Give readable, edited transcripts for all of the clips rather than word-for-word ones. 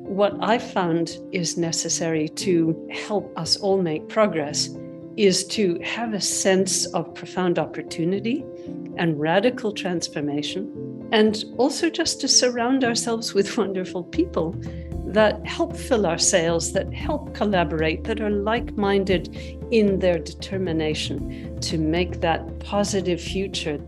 what I found is necessary to help us all make progress is to have a sense of profound opportunity and radical transformation, and also just to surround ourselves with wonderful people that help fill our sails, that help collaborate, that are like-minded in their determination to make that positive future.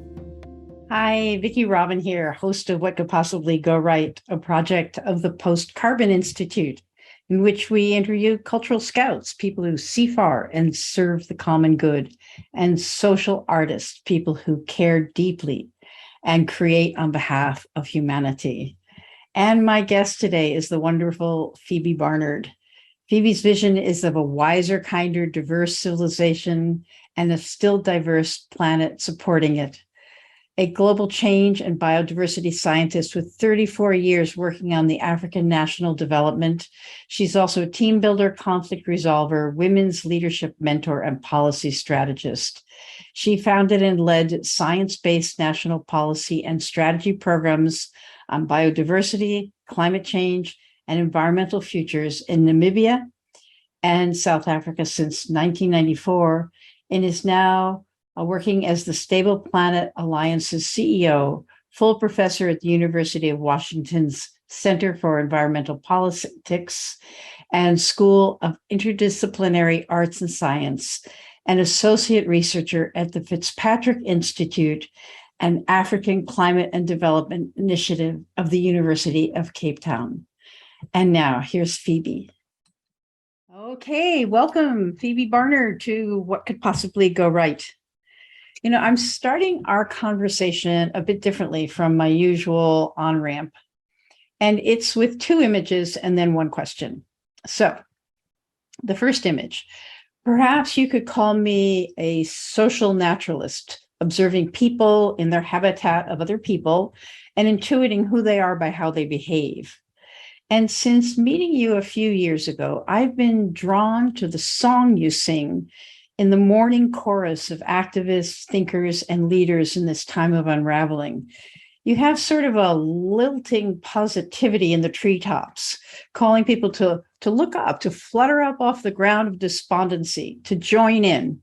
Hi, Vicki Robin here, host of What Could Possibly Go Right, a project of the Post-Carbon Institute, in which we interview cultural scouts, people who see far and serve the common good, and social artists, people who care deeply and create on behalf of humanity. And my guest today is the wonderful Phoebe Barnard. Phoebe's vision is of a wiser, kinder, diverse civilization and a still diverse planet supporting it. A global change and biodiversity scientist with 34 years working on the African national development. She's also a team builder, conflict resolver, women's leadership mentor, and policy strategist. She founded and led science-based national policy and strategy programs on biodiversity, climate change, and environmental futures in Namibia and South Africa since 1994, and is now working as the Stable Planet Alliance's CEO, full professor at the University of Washington's Center for Environmental Politics and School of Interdisciplinary Arts and Science, and associate researcher at the Fitzpatrick Institute and African Climate and Development Initiative of the University of Cape Town. And now here's Phoebe. Okay, welcome, Phoebe Barnard, to What Could Possibly Go Right. You know, I'm starting our conversation a bit differently from my usual on-ramp, and it's with two images and then one question. So the first image, perhaps you could call me a social naturalist, observing people in their habitat of other people and intuiting who they are by how they behave. And since meeting you a few years ago, I've been drawn to the song you sing in the morning chorus of activists, thinkers, and leaders in this time of unraveling. You have sort of a lilting positivity in the treetops, calling people to look up, to flutter up off the ground of despondency, to join in.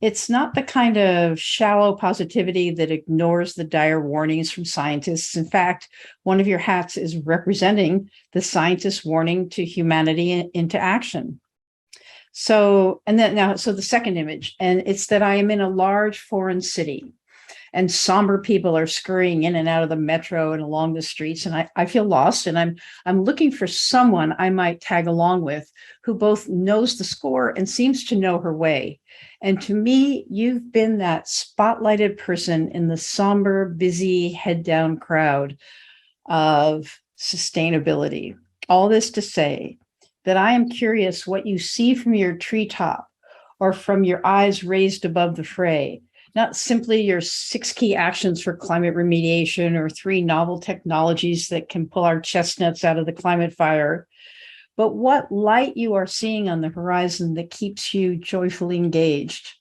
It's not the kind of shallow positivity that ignores the dire warnings from scientists. In fact, one of your hats is representing the scientists' warning to humanity into action. So the second image, and it's that I am in a large foreign city and somber people are scurrying in and out of the metro and along the streets. And I feel lost, and I'm looking for someone I might tag along with who both knows the score and seems to know her way. And to me, you've been that spotlighted person in the somber, busy, head down crowd of sustainability. All this to say that I am curious what you see from your treetop or from your eyes raised above the fray, not simply your 6 key actions for climate remediation or 3 novel technologies that can pull our chestnuts out of the climate fire, but what light you are seeing on the horizon that keeps you joyfully engaged.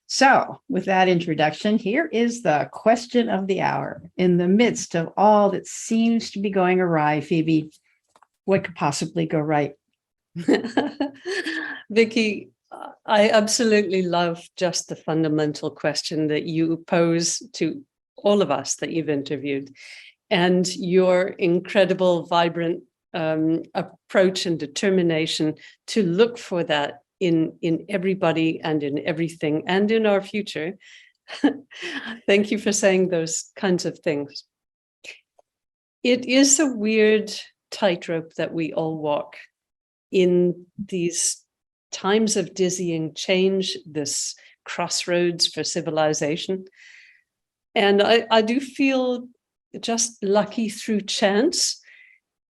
So with that introduction, here is the question of the hour. In the midst of all that seems to be going awry, Phoebe, what could possibly go right? Vicki, I absolutely love just the fundamental question that you pose to all of us that you've interviewed, and your incredible, vibrant approach and determination to look for that in everybody and in everything and in our future. Thank you for saying those kinds of things. It is a weird tightrope that we all walk in these times of dizzying change, this crossroads for civilization. And I do feel just lucky through chance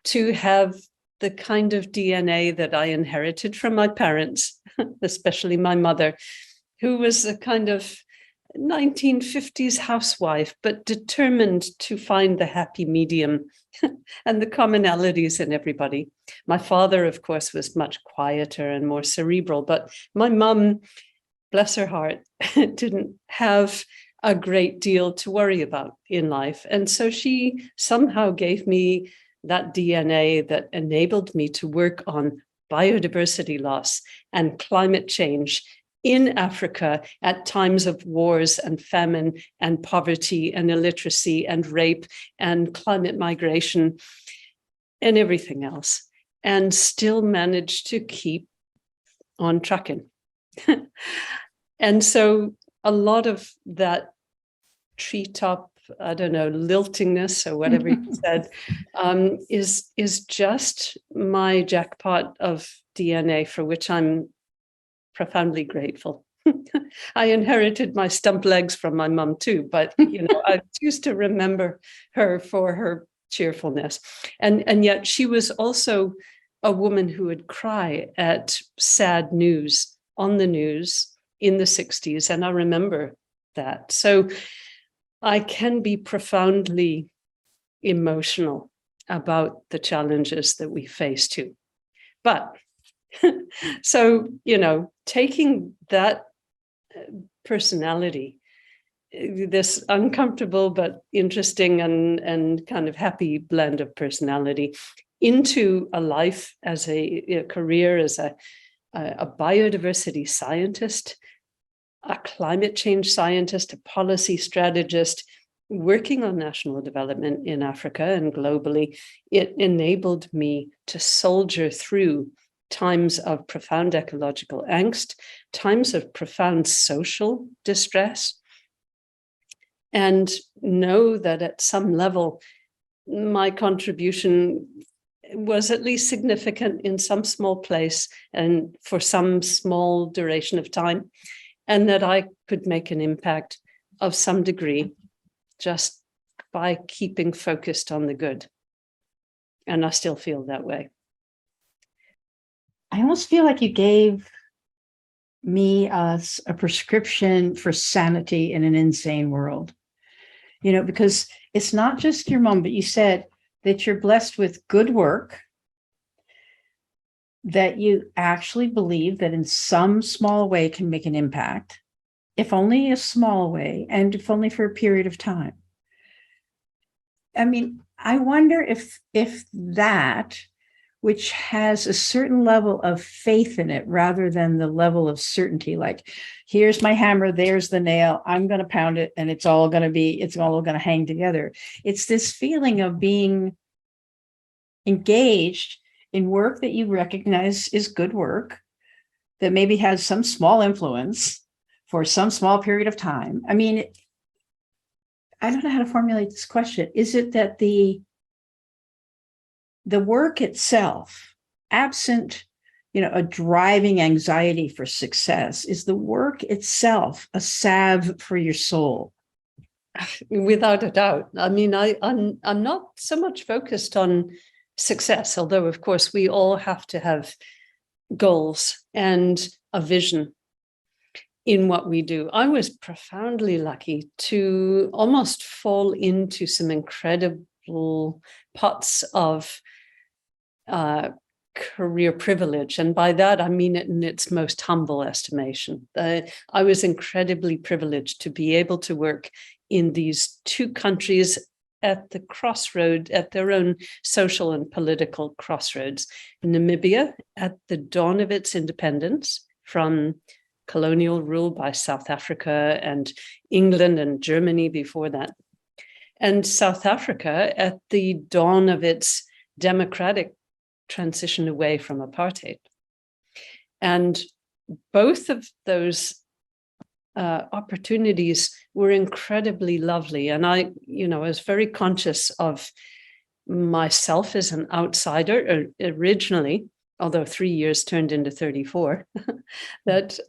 to have the kind of DNA that I inherited from my parents, especially my mother, who was a kind of 1950s housewife, but determined to find the happy medium and the commonalities in everybody. My father, of course, was much quieter and more cerebral, but my mum, bless her heart, didn't have a great deal to worry about in life. And so she somehow gave me that DNA that enabled me to work on biodiversity loss and climate change in Africa at times of wars and famine and poverty and illiteracy and rape and climate migration and everything else, and still manage to keep on trucking. And so a lot of that treetop, I don't know, liltingness or whatever you said, is just my jackpot of DNA, for which I'm profoundly grateful. I inherited my stump legs from my mum too, but I choose to remember her for her cheerfulness. And yet she was also a woman who would cry at sad news on the news in the 60s. And I remember that. So I can be profoundly emotional about the challenges that we face too. But so, taking that personality, this uncomfortable but interesting and kind of happy blend of personality, into a life as a career as a biodiversity scientist, a climate change scientist, a policy strategist, working on national development in Africa and globally, it enabled me to soldier through times of profound ecological angst, times of profound social distress, and know that at some level, my contribution was at least significant in some small place and for some small duration of time, and that I could make an impact of some degree just by keeping focused on the good. And I still feel that way. I almost feel like you gave me a prescription for sanity in an insane world, because it's not just your mom, but you said that you're blessed with good work, that you actually believe that in some small way can make an impact, if only a small way, and if only for a period of time. I mean, I wonder if that, which has a certain level of faith in it rather than the level of certainty, like, here's my hammer, there's the nail, I'm going to pound it, and it's all going to hang together. It's this feeling of being engaged in work that you recognize is good work, that maybe has some small influence for some small period of time. I mean, I don't know how to formulate this question. Is it that the work itself, absent, a driving anxiety for success, is the work itself a salve for your soul? Without a doubt. I mean, I'm not so much focused on success, although, of course, we all have to have goals and a vision in what we do. I was profoundly lucky to almost fall into some incredible pots of career privilege. And by that, I mean it in its most humble estimation. I was incredibly privileged to be able to work in these two countries at the crossroad, at their own social and political crossroads. Namibia, at the dawn of its independence from colonial rule by South Africa and England and Germany before that. And South Africa at the dawn of its democratic transition away from apartheid. And both of those opportunities were incredibly lovely. And I was very conscious of myself as an outsider originally, although 3 years turned into 34, that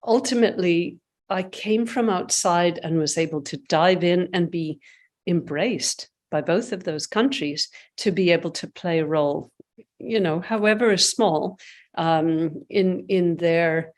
ultimately I came from outside and was able to dive in and be embraced by both of those countries to be able to play a role, however small, in their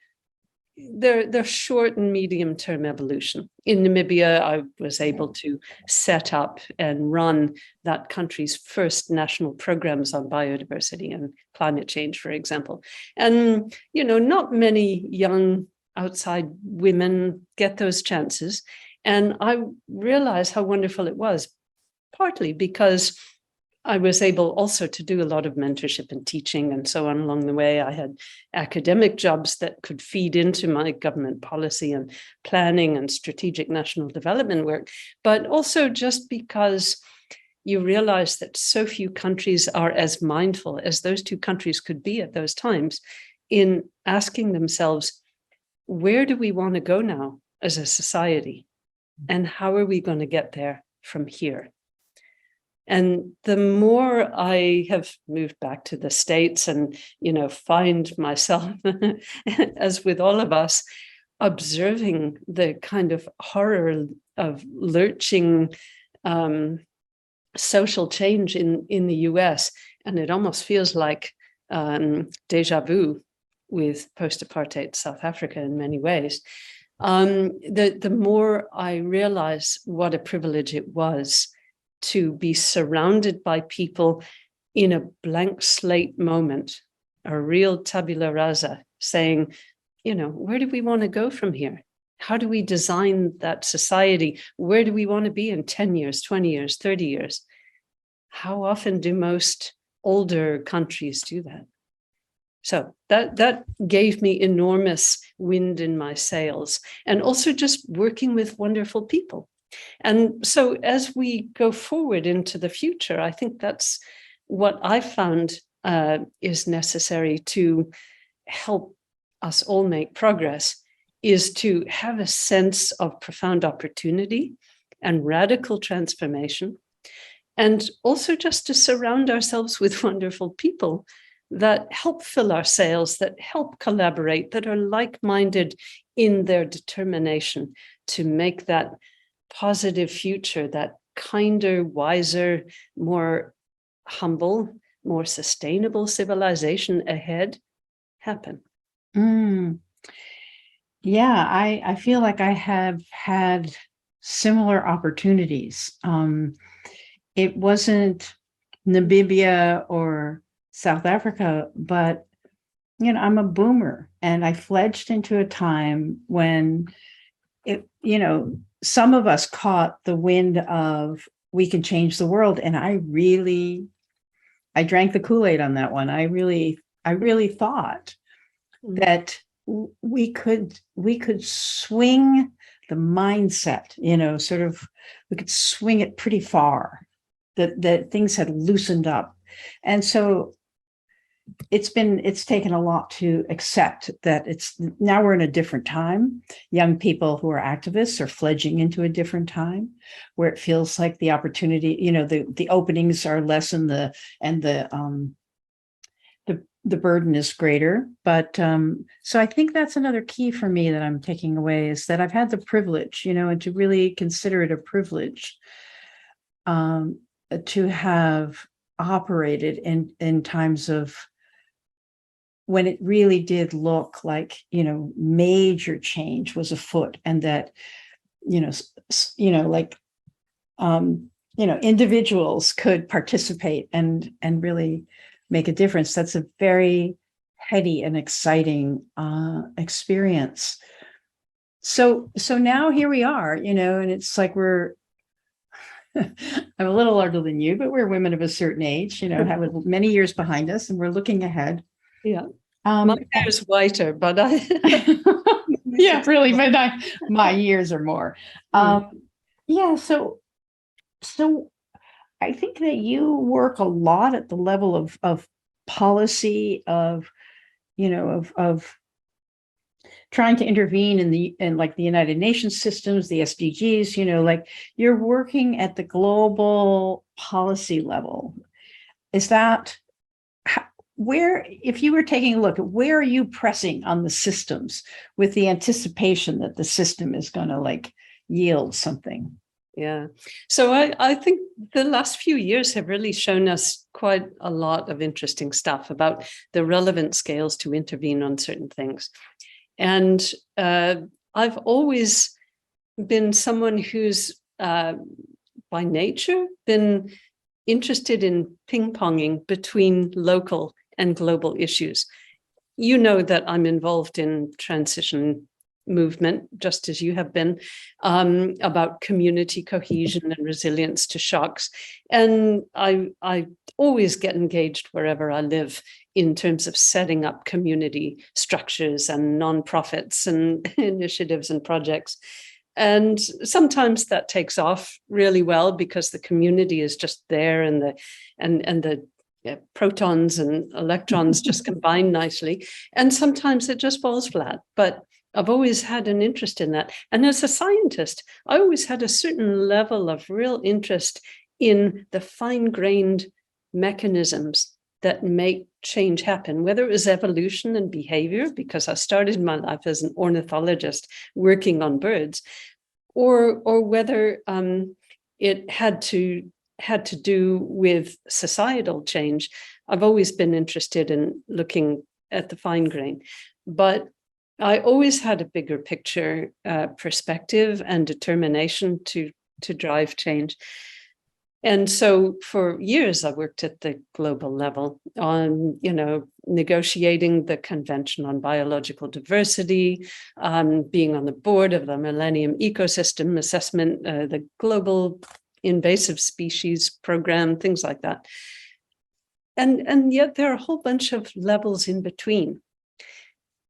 short and medium term evolution. In Namibia, I was able to set up and run that country's first national programs on biodiversity and climate change, for example. And, not many young outside women get those chances. And I realized how wonderful it was, partly because I was able also to do a lot of mentorship and teaching and so on along the way. I had academic jobs that could feed into my government policy and planning and strategic national development work, but also just because you realize that so few countries are as mindful as those two countries could be at those times in asking themselves, where do we want to go now as a society? And how are we going to get there from here? And the more I have moved back to the States and, find myself, as with all of us, observing the kind of horror of lurching social change in the US, and it almost feels like deja vu with post-apartheid South Africa in many ways. The more I realize what a privilege it was to be surrounded by people in a blank slate moment, a real tabula rasa, saying, where do we want to go from here? How do we design that society? Where do we want to be in 10 years, 20 years, 30 years? How often do most older countries do that? So that gave me enormous wind in my sails, and also just working with wonderful people. And so as we go forward into the future, I think that's what I found is necessary to help us all make progress, is to have a sense of profound opportunity and radical transformation, and also just to surround ourselves with wonderful people that help fill our sails, that help collaborate, that are like-minded in their determination to make that positive future, that kinder, wiser, more humble, more sustainable civilization ahead happen. Yeah, I feel like I have had similar opportunities. It wasn't Namibia or South Africa, but I'm a boomer, and I fledged into a time when some of us caught the wind of we can change the world, and I drank the Kool-Aid on that one. I really thought that we could swing the mindset, sort of, we could swing it pretty far, that things had loosened up. And so it's taken a lot to accept that now we're in a different time. Young people who are activists are fledging into a different time where it feels like the opportunity, the openings are less and the burden is greater. But so I think that's another key for me that I'm taking away, is that I've had the privilege, and to really consider it a privilege to have operated in times of when it really did look like, major change was afoot, and that, individuals could participate and really make a difference. That's a very heady and exciting experience. So now here we are, and it's like I'm a little older than you, but we're women of a certain age, have many years behind us, and we're looking ahead. Yeah. My hair is whiter, but yeah, really, but my years are more. Yeah. So I think that you work a lot at the level of policy, of trying to intervene in like the United Nations systems, the SDGs, like you're working at the global policy level. Is that where, if you were taking a look at where are you pressing on the systems with the anticipation that the system is going to yield something? Yeah. So I think the last few years have really shown us quite a lot of interesting stuff about the relevant scales to intervene on certain things. And I've always been someone who's by nature been interested in ping-ponging between local and global issues. You know that I'm involved in transition movement, just as you have been, about community cohesion and resilience to shocks. And I always get engaged wherever I live in terms of setting up community structures and nonprofits and initiatives and projects. And sometimes that takes off really well because the community is just there, and the protons and electrons just combine nicely. And sometimes it just falls flat. But I've always had an interest in that. And as a scientist, I always had a certain level of real interest in the fine-grained mechanisms that make change happen, whether it was evolution and behavior, because I started my life as an ornithologist working on birds, or whether it had to do with societal change. I've always been interested in looking at the fine grain, but I always had a bigger picture perspective and determination to drive change. And so for years, I worked at the global level on, negotiating the Convention on Biological Diversity, being on the board of the Millennium Ecosystem Assessment, the Global Invasive Species Program, things like that. And yet there are a whole bunch of levels in between.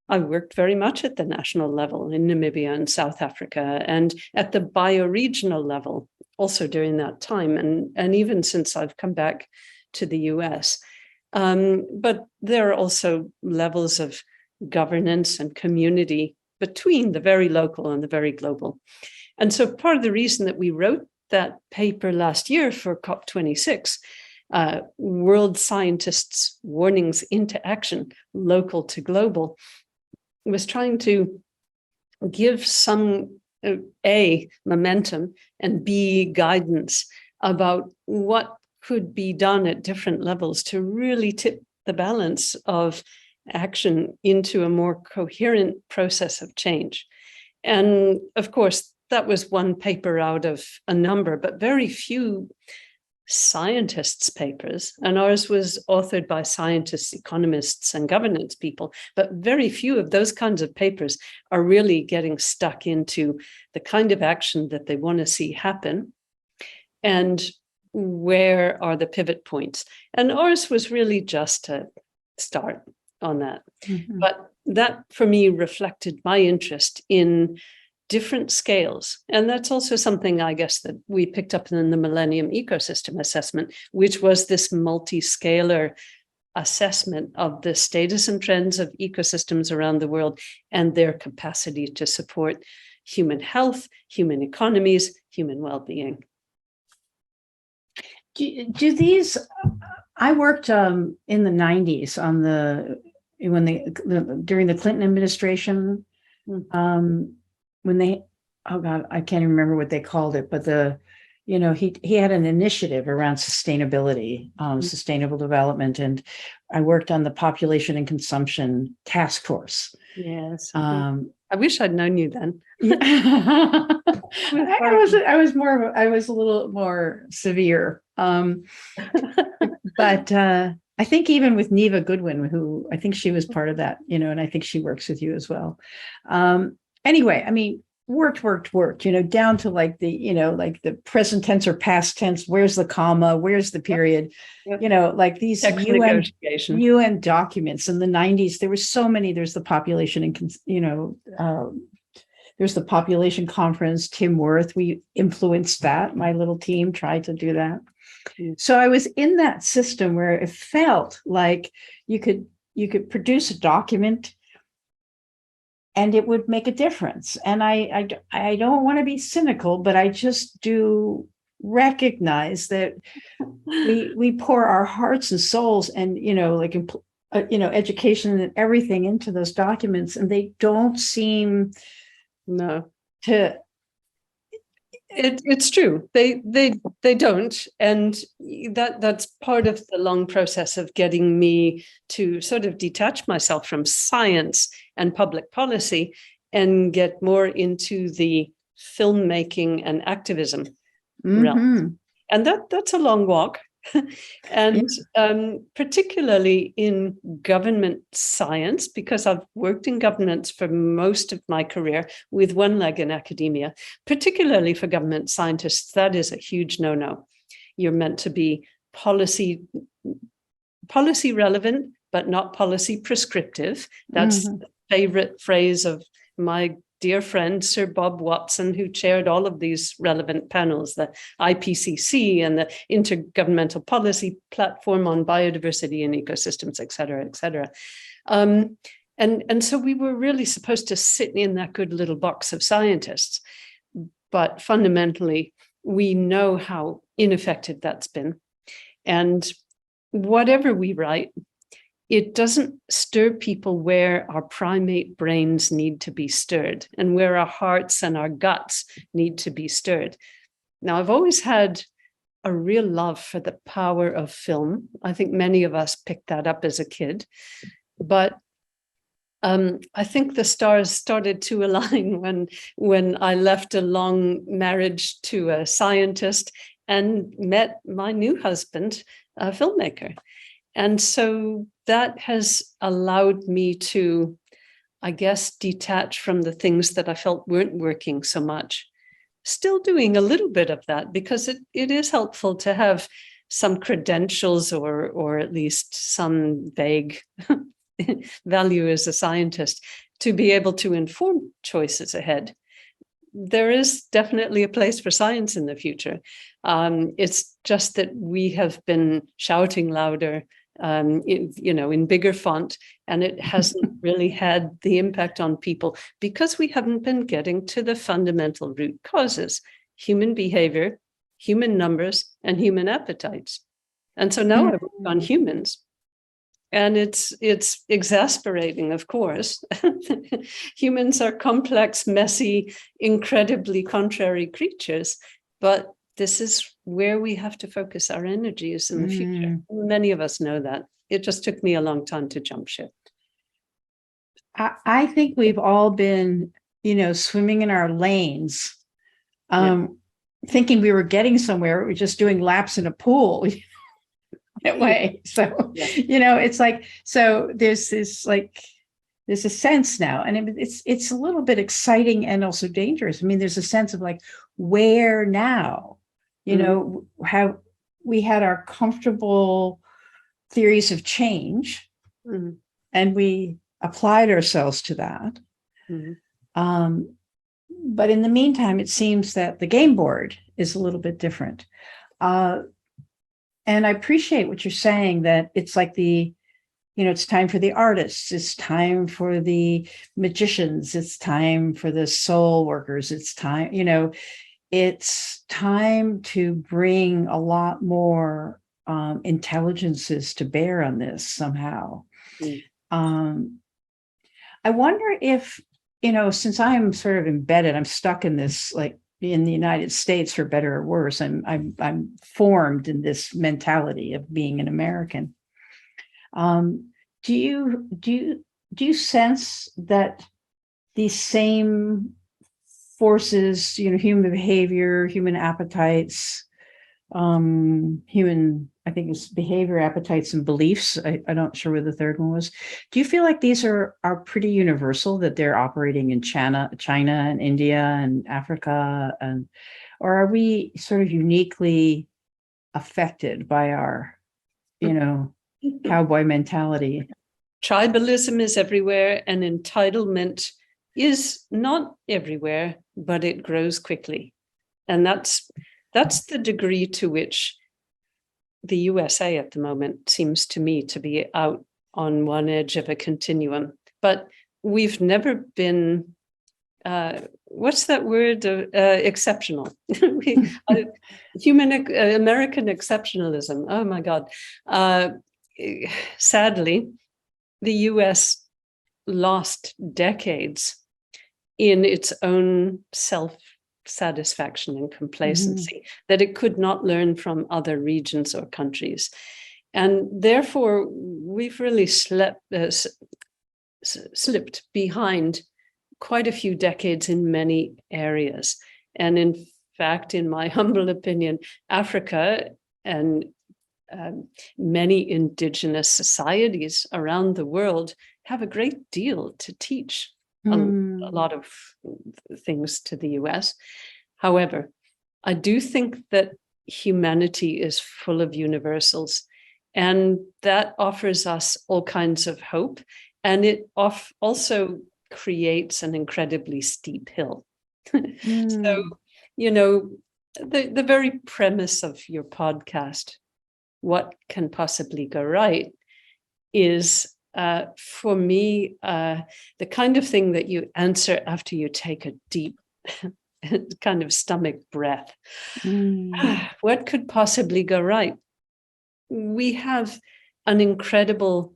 I worked very much at the national level in Namibia and South Africa, and at the bioregional level also during that time, and even since I've come back to the US. But there are also levels of governance and community between the very local and the very global. And so part of the reason that we wrote that paper last year for COP26, World Scientists' Warnings into Action, Local to Global, was trying to give some A, momentum, and B, guidance about what could be done at different levels to really tip the balance of action into a more coherent process of change. And of course, that was one paper out of a number, but very few scientists' papers, and ours was authored by scientists, economists, and governance people, but very few of those kinds of papers are really getting stuck into the kind of action that they want to see happen, and where are the pivot points. And ours was really just a start on that. Mm-hmm. But that, for me, reflected my interest in different scales. And that's also something, I guess, that we picked up in the Millennium Ecosystem Assessment, which was this multi-scalar assessment of the status and trends of ecosystems around the world and their capacity to support human health, human economies, human well-being. Do these, I worked in the 90s on during the Clinton administration, when they, oh God, I can't remember what they called it, but he had an initiative around sustainability, sustainable development. And I worked on the population and consumption task force. Yes. I wish I'd known you then. I was a little more severe. But I think even with Neva Goodwin, who I think she was part of that, and I think she works with you as well. Anyway, I mean, worked, down to like the present tense or past tense. Where's the comma? Where's the period? Yep. Like these UN documents in the 90s, there were so many. There's the population and, there's the population conference, Tim Wirth. We influenced that. My little team tried to do that. So I was in that system where it felt like you could produce a document and it would make a difference. And I don't want to be cynical, but I just do recognize that we pour our hearts and souls and, education and everything into those documents, and they don't seem to. It's true. They don't. And that's part of the long process of getting me to sort of detach myself from science and public policy and get more into the filmmaking and activism realm. And that's a long walk. And particularly in government science, because I've worked in governance for most of my career with one leg in academia, particularly for government scientists, that is a huge no-no. You're meant to be policy relevant, but not policy prescriptive. That's the favorite phrase of my dear friend, Sir Bob Watson, who chaired all of these relevant panels, the IPCC and the Intergovernmental Policy Platform on Biodiversity and Ecosystems, et cetera, et cetera. And so we were really supposed to sit in that good little box of scientists. But fundamentally, we know how ineffective that's been. And whatever we write, it doesn't stir people where our primate brains need to be stirred and where our hearts and our guts need to be stirred. Now, I've always had a real love for the power of film. I think many of us picked that up as a kid, but I think the stars started to align when I left a long marriage to a scientist and met my new husband, a filmmaker. And so that has allowed me to, I guess, detach from the things that I felt weren't working so much. Still doing a little bit of that because it is helpful to have some credentials or at least some vague value as a scientist to be able to inform choices ahead. There is definitely a place for science in the future. It's just that we have been shouting louder, in bigger font, and it hasn't really had the impact on people because we haven't been getting to the fundamental root causes: human behavior, human numbers, and human appetites. And so now I work on humans. And it's exasperating, of course. Humans are complex, messy, incredibly contrary creatures, but this is where we have to focus our energies in the future. Many of us know that. It just took me a long time to jump ship. I think we've all been, swimming in our lanes, thinking we were getting somewhere. We were just doing laps in a pool. That way. So, it's like, so there's this there's a sense now, and it's a little bit exciting and also dangerous. I mean, there's a sense of like, where now, how we had our comfortable theories of change and we applied ourselves to that. But in the meantime, it seems that the game board is a little bit different. And I appreciate what you're saying, that it's like it's time for the artists, it's time for the magicians, it's time for the soul workers, it's time to bring a lot more intelligences to bear on this somehow. I wonder if, since I'm sort of embedded, I'm stuck in this, like, in the United States, for better or worse, I'm formed in this mentality of being an American. Do you sense that these same forces, human behavior, human appetites, I think it's behavior, appetites, and beliefs. I'm not sure what the third one was. Do you feel like these are pretty universal, that they're operating in China and India and Africa, or are we sort of uniquely affected by our, cowboy mentality? Tribalism is everywhere, and entitlement is not everywhere, but it grows quickly. And that's the degree to which the USA at the moment seems to me to be out on one edge of a continuum. But we've never been, what's that word? Exceptional. American exceptionalism. Oh my God. Sadly, the US lost decades in its own self-satisfaction and complacency, that it could not learn from other regions or countries. And therefore, we've really slipped behind quite a few decades in many areas. And in fact, in my humble opinion, Africa and many indigenous societies around the world have a great deal to teach a lot of things to the US. However, I do think that humanity is full of universals, and that offers us all kinds of hope. And it also creates an incredibly steep hill. So, you know, the very premise of your podcast, what can possibly go right, is for me the kind of thing that you answer after you take a deep kind of stomach breath. What could possibly go right? We have an incredible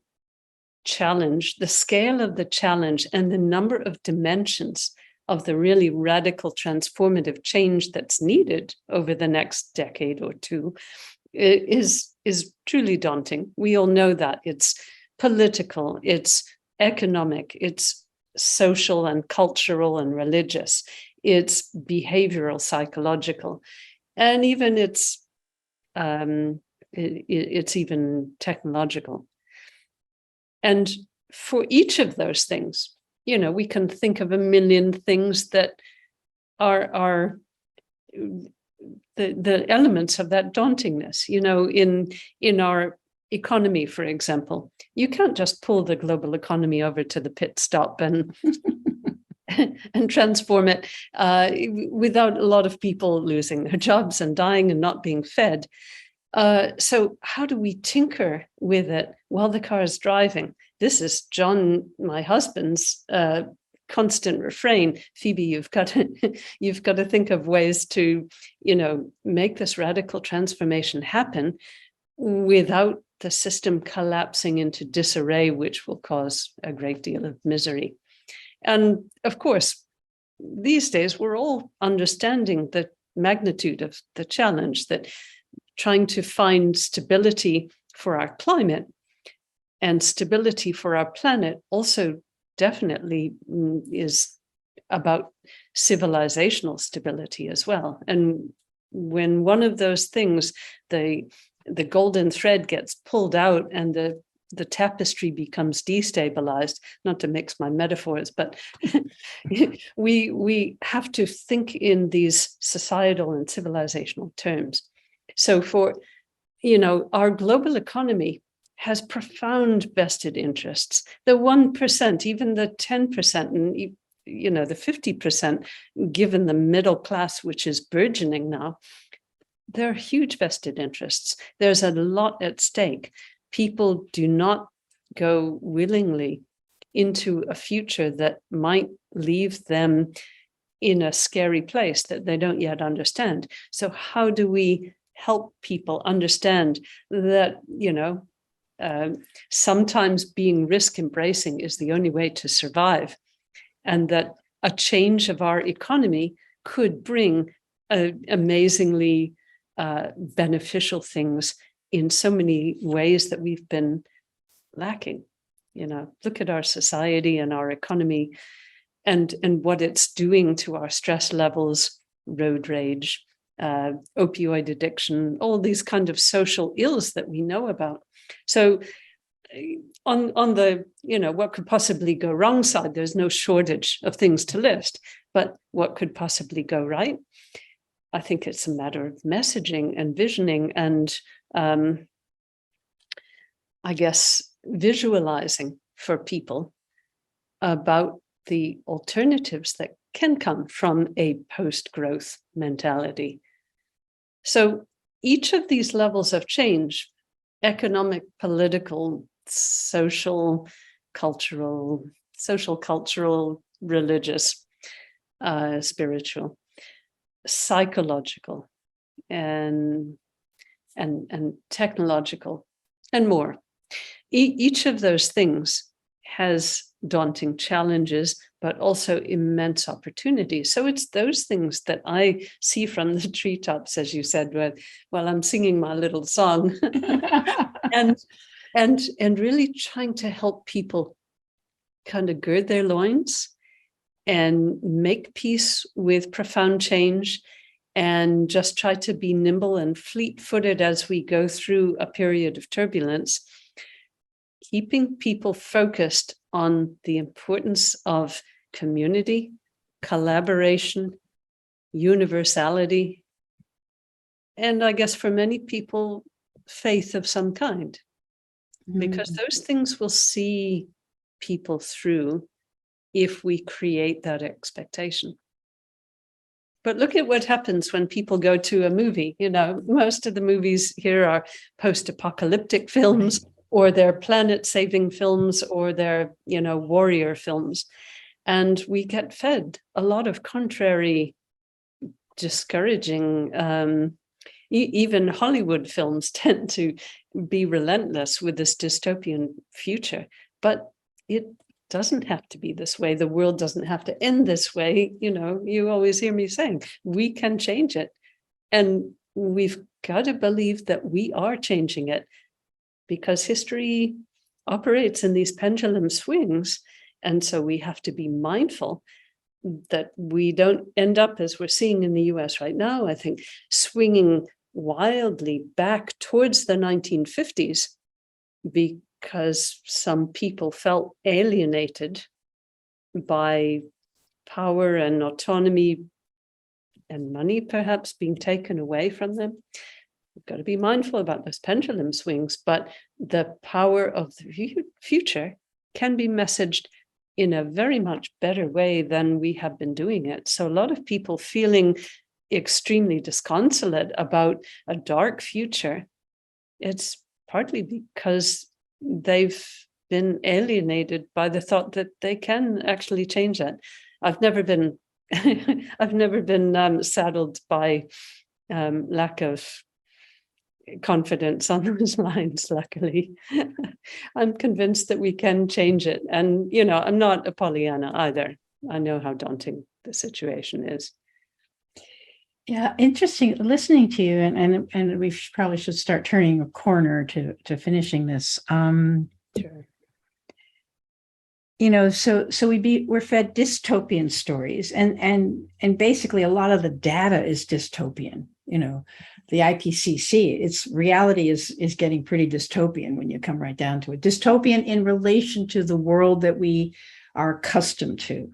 challenge, the scale of the challenge and the number of dimensions of the really radical transformative change that's needed over the next decade or two is truly daunting. We all know that. It's political, it's economic, it's social and cultural and religious, it's behavioral, psychological, and even it's even technological. And for each of those things, you know, we can think of a million things that are the elements of that dauntingness. You know, in our economy, for example, you can't just pull the global economy over to the pit stop and and transform it without a lot of people losing their jobs and dying and not being fed. So how do we tinker with it while the car is driving? This is John, my husband's constant refrain. Phoebe, you've got to think of ways to, you know, make this radical transformation happen without the system collapsing into disarray, which will cause a great deal of misery. And of course, these days we're all understanding the magnitude of the challenge, that trying to find stability for our climate and stability for our planet also definitely is about civilizational stability as well. And when one of those things, the golden thread gets pulled out and the tapestry becomes destabilized, not to mix my metaphors, but we have to think in these societal and civilizational terms. So for, you know, our global economy has profound vested interests. The 1%, even the 10%, and, you know, the 50%, given the middle class, which is burgeoning now, there are huge vested interests. There's a lot at stake. People do not go willingly into a future that might leave them in a scary place that they don't yet understand. So how do we help people understand that, you know, sometimes being risk embracing is the only way to survive, and that a change of our economy could bring amazingly beneficial things in so many ways that we've been lacking. You know, look at our society and our economy and what it's doing to our stress levels, road rage, opioid addiction, all these kind of social ills that we know about. So on the, you know, what could possibly go wrong side, there's no shortage of things to list, but what could possibly go right? I think it's a matter of messaging and visioning and I guess visualizing for people about the alternatives that can come from a post-growth mentality. So each of these levels of change, economic, political, social, cultural, religious, spiritual, psychological, and technological, and more. Each of those things has daunting challenges, but also immense opportunities. So it's those things that I see from the treetops, as you said, while I'm singing my little song, and really trying to help people kind of gird their loins and make peace with profound change and just try to be nimble and fleet-footed as we go through a period of turbulence, keeping people focused on the importance of community, collaboration, universality, and I guess for many people, faith of some kind, because those things will see people through if we create that expectation. But look at what happens when people go to a movie. You know, most of the movies here are post-apocalyptic films, or they're planet-saving films, or they're, you know, warrior films. And we get fed a lot of contrary, discouraging, even Hollywood films tend to be relentless with this dystopian future. But it doesn't have to be this way. The world doesn't have to end this way. You know, you always hear me saying, we can change it. And we've got to believe that we are changing it, because history operates in these pendulum swings. And so we have to be mindful that we don't end up, as we're seeing in the US right now, I think, swinging wildly back towards the 1950s because some people felt alienated by power and autonomy and money perhaps being taken away from them. We've got to be mindful about those pendulum swings, but the power of the future can be messaged in a very much better way than we have been doing it. So a lot of people feeling extremely disconsolate about a dark future, it's partly because they've been alienated by the thought that they can actually change it. I've never been saddled by lack of confidence on those lines, luckily. I'm convinced that we can change it. And, you know, I'm not a Pollyanna either. I know how daunting the situation is. Yeah, interesting listening to you, and we probably should start turning a corner to finishing this. Sure. You know, so we're fed dystopian stories, and basically a lot of the data is dystopian. You know, the IPCC, its reality is getting pretty dystopian when you come right down to it. Dystopian in relation to the world that we are accustomed to.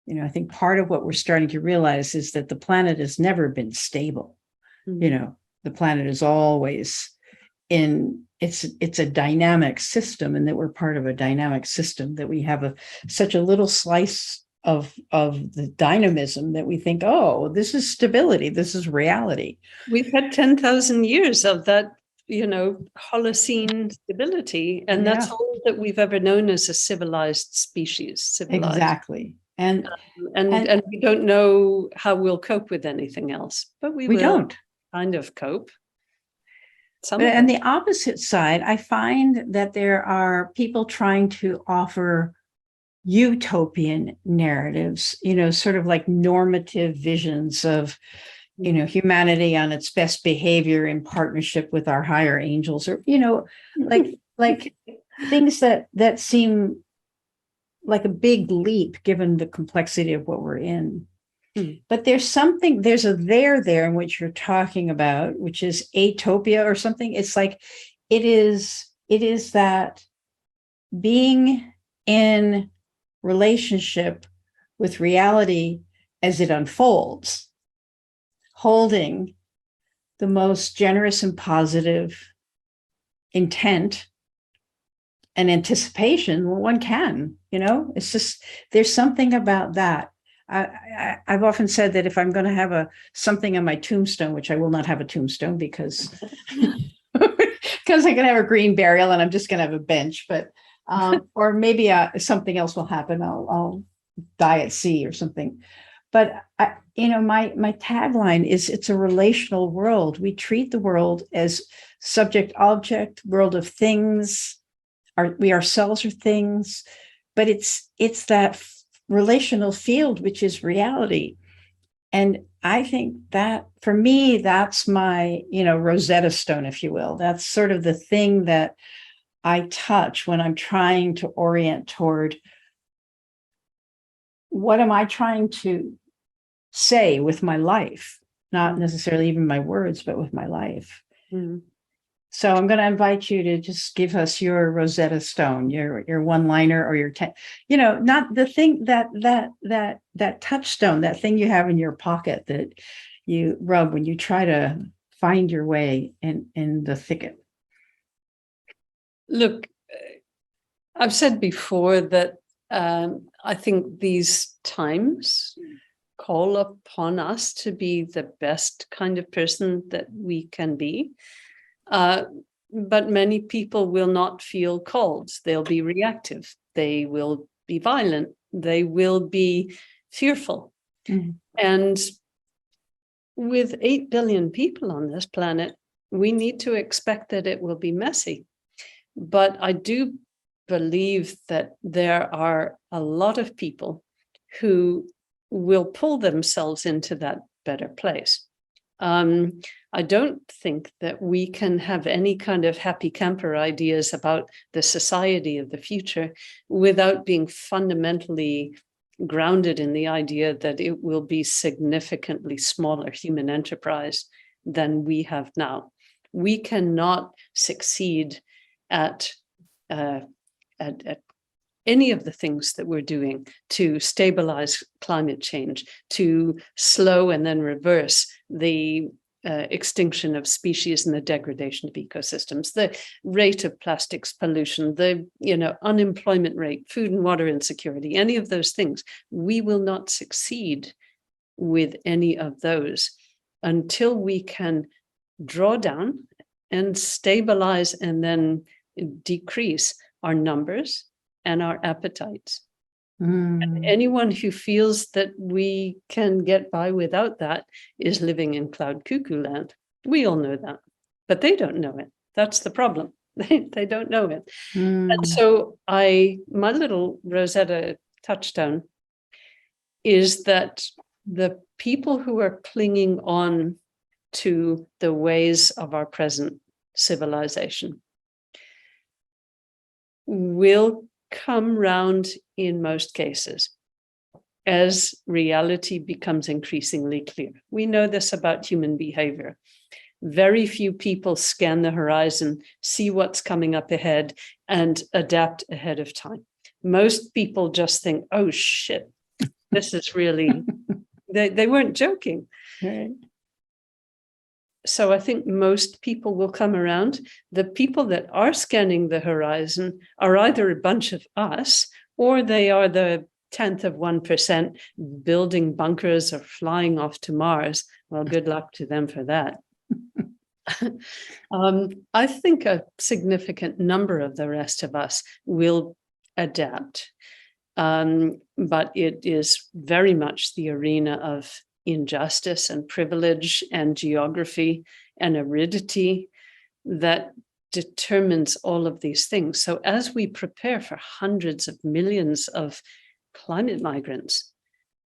You know, I think part of what we're starting to realize is that the planet has never been stable. You know, the planet is always it's a dynamic system, and that we're part of a dynamic system, that we have such a little slice of the dynamism that we think, oh, this is stability, this is reality. We've had 10,000 years of that, you know, Holocene stability, and that's all that we've ever known as a civilized species. Exactly. And we don't know how we'll cope with anything else, but we will don't kind of cope. And the opposite side, I find that there are people trying to offer utopian narratives, you know, sort of like normative visions of, you know, humanity on its best behavior in partnership with our higher angels, or, you know, like things that seem like a big leap given the complexity of what we're in. But there's a there in which you're talking about, which is atopia or something. It's like it is that being in relationship with reality as it unfolds, holding the most generous and positive intent and anticipation one can, you know. It's just, there's something about that. I've often said that if I'm going to have something on my tombstone, which I will not have a tombstone because I'm going to have a green burial and I'm just going to have a bench, but or maybe something else will happen. I'll die at sea or something. But you know, my tagline is, it's a relational world. We treat the world as subject object, world of things. We ourselves are things, but it's that relational field, which is reality. And I think that, for me, that's my, you know, Rosetta Stone, if you will. That's sort of the thing that I touch when I'm trying to orient toward, what am I trying to say with my life? not necessarily even my words, but with my life. Mm. So I'm going to invite you to just give us your Rosetta Stone, your one-liner or your not the thing that touchstone, that thing you have in your pocket that you rub when you try to find your way in the thicket. Look, I've said before that I think these times call upon us to be the best kind of person that we can be. But many people will not feel called. They'll be reactive. They will be violent. They will be fearful. Mm-hmm. And with 8 billion people on this planet, we need to expect that it will be messy. But I do believe that there are a lot of people who will pull themselves into that better place. I don't think that we can have any kind of happy camper ideas about the society of the future without being fundamentally grounded in the idea that it will be significantly smaller human enterprise than we have now. We cannot succeed at any of the things that we're doing to stabilize climate change, to slow and then reverse the extinction of species and the degradation of ecosystems, the rate of plastics pollution, the unemployment rate, food and water insecurity, any of those things. We will not succeed with any of those until we can draw down and stabilize and then decrease our numbers and our appetites. And anyone who feels that we can get by without that is living in cloud cuckoo land. We all know that, but they don't know it. That's the problem. They don't know it. And so my little Rosetta touchdown is that the people who are clinging on to the ways of our present civilization will come round in most cases as reality becomes increasingly clear. We know this about human behavior. Very few people scan the horizon, see what's coming up ahead, and adapt ahead of time. Most people just think, oh shit, this is really, they weren't joking. Right. So I think most people will come around. The people that are scanning the horizon are either a bunch of us, or they are the 10th of 1% building bunkers or flying off to Mars. Well, good luck to them for that. I think a significant number of the rest of us will adapt. But it is very much the arena of injustice and privilege and geography and aridity that determines all of these things. So as we prepare for hundreds of millions of climate migrants,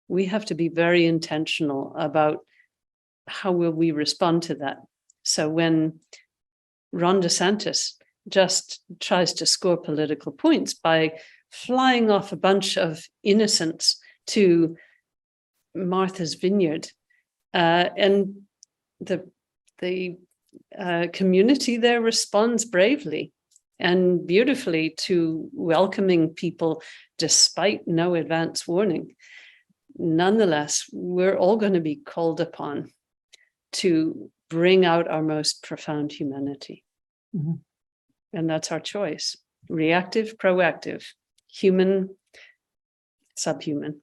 we have to be very intentional about how will we respond to that. So when Ron DeSantis just tries to score political points by flying off a bunch of innocents to Martha's Vineyard, and the community there responds bravely and beautifully to welcoming people despite no advance warning. Nonetheless, we're all going to be called upon to bring out our most profound humanity. Mm-hmm. And that's our choice. Reactive, proactive, human, subhuman.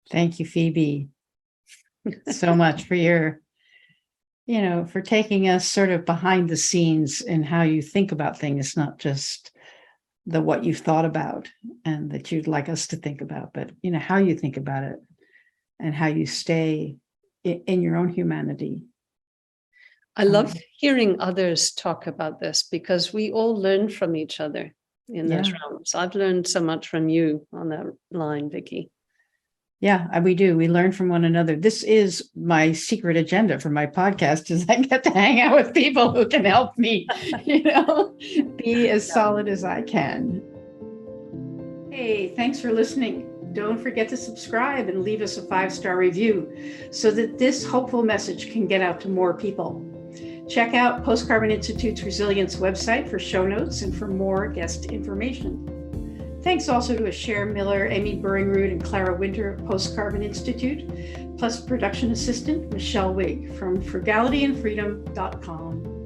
Thank you, Phoebe, so much for your, for taking us sort of behind the scenes in how you think about things, not just what you've thought about and that you'd like us to think about, but, how you think about it and how you stay in your own humanity. I love hearing others talk about this because we all learn from each other in those realms. I've learned so much from you on that line, Vicki. Yeah, we do. We learn from one another. This is my secret agenda for my podcast is I get to hang out with people who can help me, be as solid as I can. Hey, thanks for listening. don't forget to subscribe and leave us a 5-star review so that this hopeful message can get out to more people. Check out Post Carbon Institute's Resilience website for show notes and for more guest information. Thanks also to Asher Miller, Amy Burringrud, and Clara Winter of Post Carbon Institute, plus production assistant Michelle Wigg from frugalityandfreedom.com.